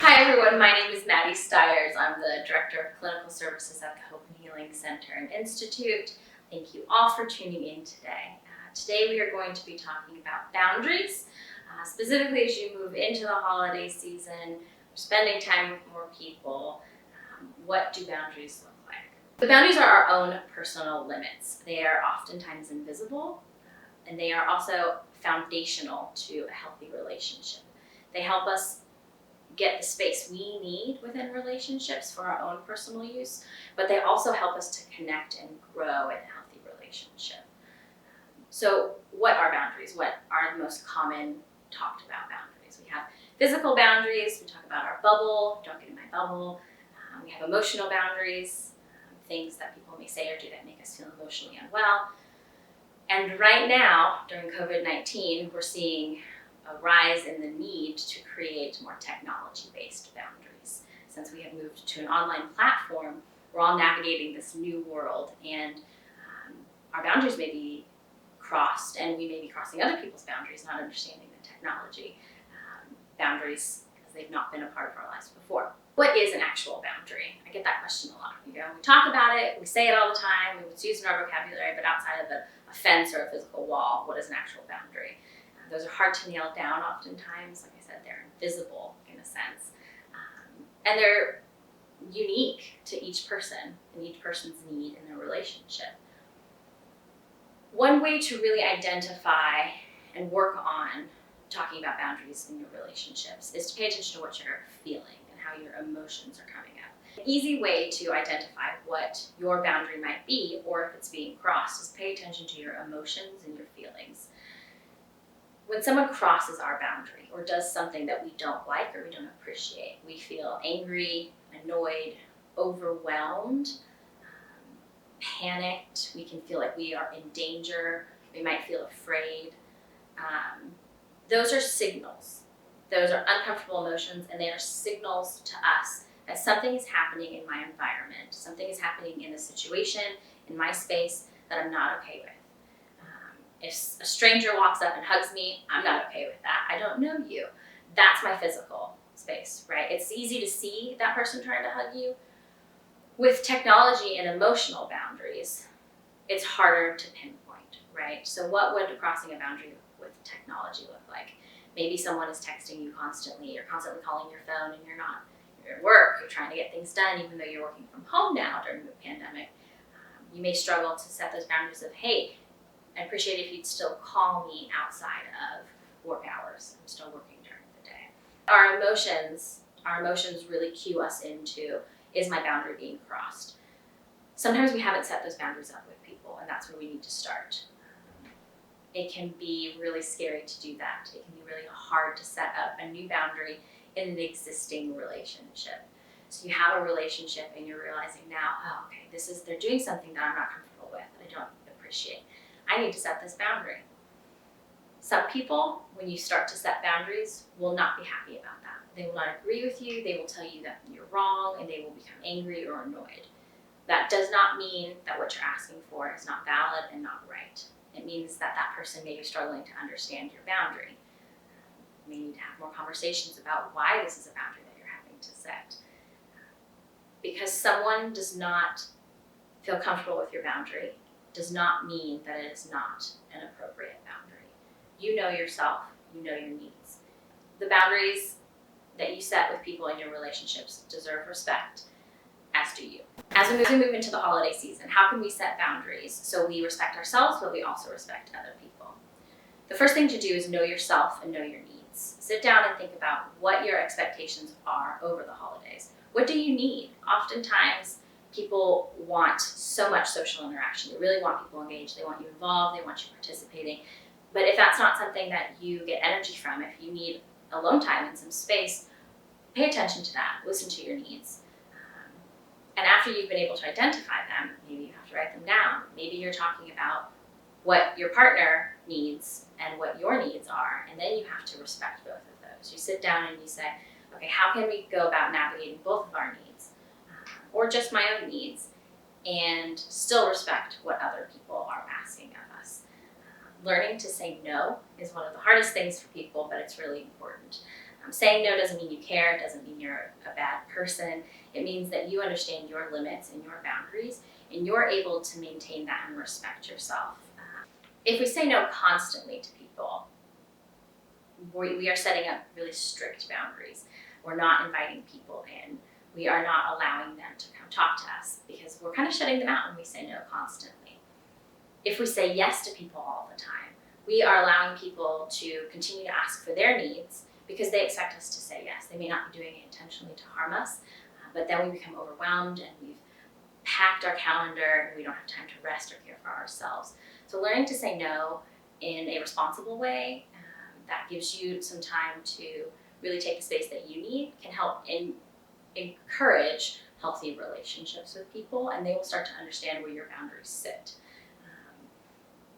Hi everyone, my name is Madeline Stiers. I'm the Director of Clinical Services at the Hope and Healing Center and Institute. Thank you all for tuning in today. Today we are going to be talking about boundaries, specifically as you move into the holiday season, spending time with more people. What do boundaries look like? The boundaries are our own personal limits. They are oftentimes invisible, and they are also foundational to a healthy relationship. They help us get the space we need within relationships for our own personal use, but they also help us to connect and grow in a healthy relationship. So what are boundaries? What are the most common talked about boundaries? We have physical boundaries. We talk about our bubble, don't get in my bubble. We have emotional boundaries, things that people may say or do that make us feel emotionally unwell. And right now, during COVID-19, we're seeing a rise in the need to create more technology-based boundaries. Since we have moved to an online platform, we're all navigating this new world, and our boundaries may be crossed, and we may be crossing other people's boundaries, not understanding the technology boundaries because they've not been a part of our lives before. What is an actual boundary? I get that question a lot. We talk about it, we say it all the time, we would use in our vocabulary, but outside of a fence or a physical wall, what is an actual boundary? Those are hard to nail down oftentimes. Like I said, they're invisible in a sense. And they're unique to each person and each person's need in their relationship. One way to really identify and work on talking about boundaries in your relationships is to pay attention to what you're feeling and how your emotions are coming up. An easy way to identify what your boundary might be, or if it's being crossed, is pay attention to your emotions and your feelings. When someone crosses our boundary or does something that we don't like or we don't appreciate, we feel angry, annoyed, overwhelmed, panicked. We can feel like we are in danger. We might feel afraid. Those are signals. Those are uncomfortable emotions, and they are signals to us that something is happening in my environment. Something is happening in a situation, in my space, that I'm not okay with. If a stranger walks up and hugs me, I'm not okay with that. I don't know you. That's my physical space, right? It's easy to see that person trying to hug you. With technology and emotional boundaries, it's harder to pinpoint, right? So what would crossing a boundary with technology look like? Maybe someone is texting you constantly. You're constantly calling your phone and you're at work. You're trying to get things done even though you're working from home now during the pandemic. You may struggle to set those boundaries of, hey, I appreciate if you'd still call me outside of work hours. I'm still working during the day. Our emotions really cue us into, is my boundary being crossed? Sometimes we haven't set those boundaries up with people, and that's where we need to start. It can be really scary to do that. It can be really hard to set up a new boundary in an existing relationship. So you have a relationship and you're realizing now, oh, okay, they're doing something that I'm not comfortable with, that I don't appreciate. I need to set this boundary. Some people, when you start to set boundaries, will not be happy about that. They will not agree with you. They will tell you that you're wrong, and they will become angry or annoyed. That does not mean that what you're asking for is not valid and not right. It means that that person may be struggling to understand your boundary. You may need to have more conversations about why this is a boundary that you're having to set. Because someone does not feel comfortable with your boundary does not mean that it is not an appropriate boundary. You know yourself, you know your needs. The boundaries that you set with people in your relationships deserve respect, as do you. As we move into the holiday season, how can we set boundaries so we respect ourselves, but we also respect other people? The first thing to do is know yourself and know your needs. Sit down and think about what your expectations are over the holidays. What do you need? Oftentimes, people want so much social interaction. They really want people engaged. They want you involved. They want you participating. But if that's not something that you get energy from, if you need alone time and some space, pay attention to that. Listen to your needs. And after you've been able to identify them, maybe you have to write them down. Maybe you're talking about what your partner needs and what your needs are, and then you have to respect both of those. You sit down and you say, okay, how can we go about navigating both of our needs? Or just my own needs, and still respect what other people are asking of us. Learning to say no is one of the hardest things for people, but it's really important. Saying no doesn't mean you care, it doesn't mean you're a bad person. It means that you understand your limits and your boundaries, and you're able to maintain that and respect yourself. If we say no constantly to people, we are setting up really strict boundaries. We're not inviting people in. We are not allowing them to come talk to us because we're kind of shutting them out when we say no constantly. If we say yes to people all the time, we are allowing people to continue to ask for their needs because they expect us to say yes. They may not be doing it intentionally to harm us, but then we become overwhelmed and we've packed our calendar and we don't have time to rest or care for ourselves. So learning to say no in a responsible way that gives you some time to really take the space that you need can help encourage healthy relationships with people, and they will start to understand where your boundaries sit.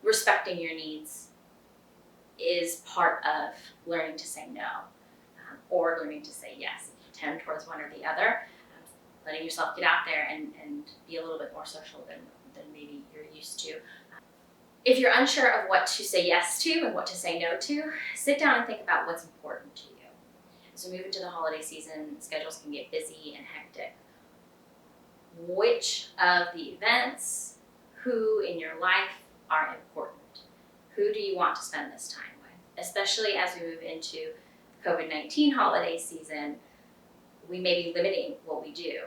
Respecting your needs is part of learning to say no or learning to say yes. If you tend towards one or the other, letting yourself get out there and be a little bit more social than maybe you're used to. If you're unsure of what to say yes to and what to say no to, sit down and think about what's important to you. As we move into the holiday season, schedules can get busy and hectic. Which of the events, who in your life are important? Who do you want to spend this time with? Especially as we move into the COVID-19 holiday season, we may be limiting what we do,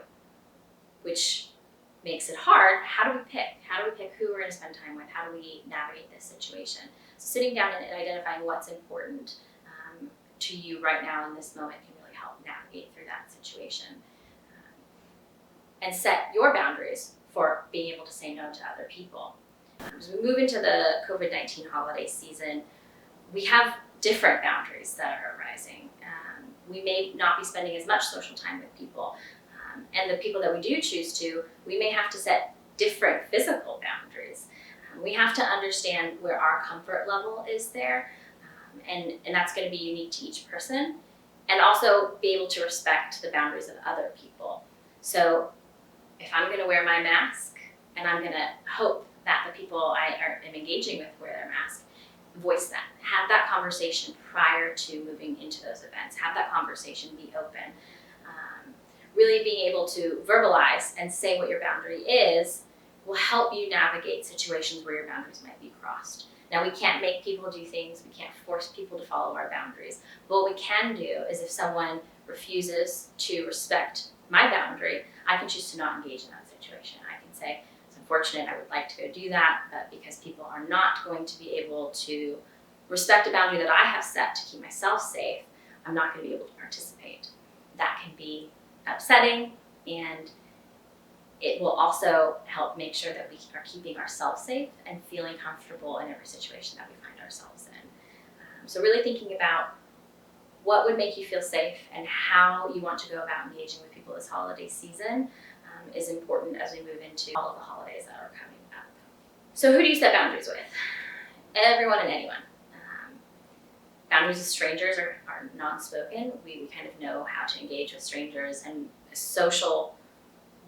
which makes it hard. How do we pick? How do we pick who we're going to spend time with? How do we navigate this situation? So sitting down and identifying what's important to you right now in this moment can really help navigate through that situation. And set your boundaries for being able to say no to other people. As we move into the COVID-19 holiday season, we have different boundaries that are arising. We may not be spending as much social time with people. And the people that we do choose to, we may have to set different physical boundaries. We have to understand where our comfort level is there, and that's going to be unique to each person, and also be able to respect the boundaries of other people. So if I'm going to wear my mask, and I'm going to hope that the people I am engaging with wear their mask, voice that. Have that conversation prior to moving into those events. Have that conversation, be open. Really being able to verbalize and say what your boundary is will help you navigate situations where your boundaries might be crossed. Now, we can't make people do things. We can't force people to follow our boundaries. But what we can do is if someone refuses to respect my boundary, I can choose to not engage in that situation. I can say, it's unfortunate, I would like to go do that, but because people are not going to be able to respect a boundary that I have set to keep myself safe, I'm not going to be able to participate. That can be upsetting, and it will also help make sure that we are keeping ourselves safe and feeling comfortable in every situation that we find ourselves in. So really thinking about what would make you feel safe and how you want to go about engaging with people this holiday season is important as we move into all of the holidays that are coming up. So who do you set boundaries with? Everyone and anyone. Boundaries with strangers are non-spoken. We kind of know how to engage with strangers, and social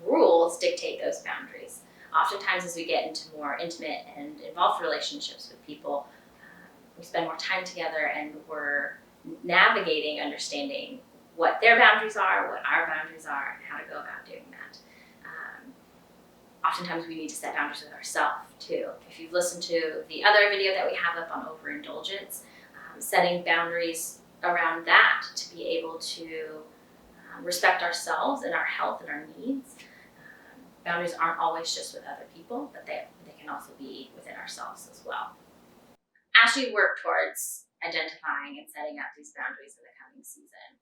rules dictate those boundaries. Oftentimes as we get into more intimate and involved relationships with people, we spend more time together and we're navigating, understanding what their boundaries are, what our boundaries are, and how to go about doing that. Oftentimes we need to set boundaries with ourselves too. If you've listened to the other video that we have up on overindulgence, setting boundaries around that to be able to respect ourselves and our health and our needs. Boundaries aren't always just with other people, but they can also be within ourselves as well. As you work towards identifying and setting up these boundaries in the coming season,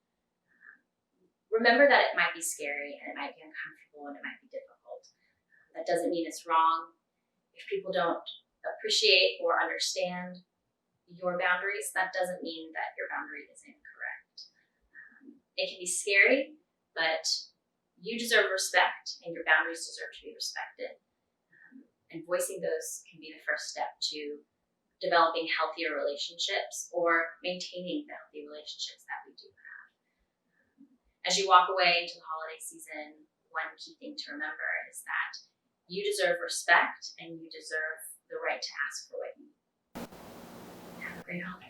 remember that it might be scary and it might be uncomfortable and it might be difficult. That doesn't mean it's wrong. If people don't appreciate or understand your boundaries, that doesn't mean that your boundary is incorrect. It can be scary, but you deserve respect and your boundaries deserve to be respected. And voicing those can be the first step to developing healthier relationships or maintaining the healthy relationships that we do have. As you walk away into the holiday season, one key thing to remember is that you deserve respect and you deserve the right to ask for what you need. Have a great holiday.